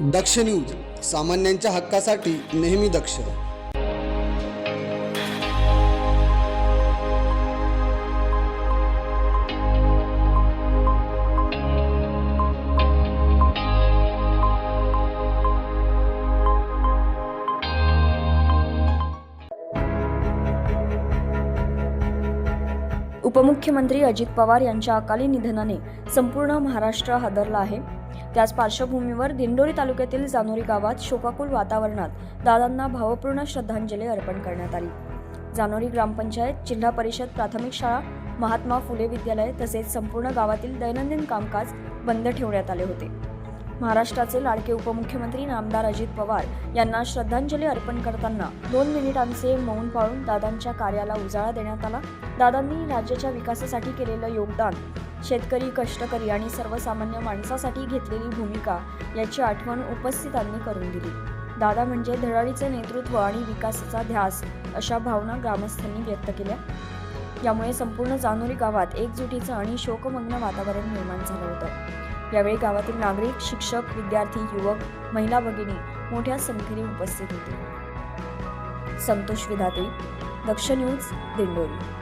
दक्ष news, सामान्यांच्या हक्कासाठी नेहमी दक्ष. उपमुख्यमंत्री अजित पवार यांच्या अकाली निधनाने संपूर्ण महाराष्ट्र हादरला आहे. त्याच पार्श्वभूमीवर दिंडोरी तालुक्यातील जानोरी गावात शोकाकुल वातावरणात दादांना भावपूर्ण श्रद्धांजली अर्पण करण्यात आली. जानोरी ग्रामपंचायत, जिल्हा परिषद प्राथमिक शाळा, महात्मा फुले विद्यालय तसेच संपूर्ण गावातील दैनंदिन कामकाज बंद ठेवण्यात आले होते. महाराष्ट्राचे लाडके उपमुख्यमंत्री नामदार अजित पवार यांना श्रद्धांजली अर्पण करताना 2 मिनिटांचे मौन पाळून दादांच्या कार्याला उजाळा देण्यात आला. दादांनी राज्याच्या विकासासाठी केलेलं योगदान, शेतकरी, कष्टकरी आणि सर्वसामान्य माणसासाठी घेतलेली भूमिका याची आठवण उपस्थितांनी करून दिली. दादा म्हणजे धडाडीचे नेतृत्व आणि विकासाचा ध्यास अशा भावना ग्रामस्थांनी व्यक्त केल्या. यामुळे संपूर्ण जानोरी गावात एकजुटीचं आणि शोकमग्न वातावरण निर्माण झालं होतं. यावेळी गावातील नागरिक, शिक्षक, विद्यार्थी, युवक, महिला भगिनी मोठ्या संख्येने उपस्थित होते. संतोष विधाते, दक्ष न्यूज, दिंडोरी.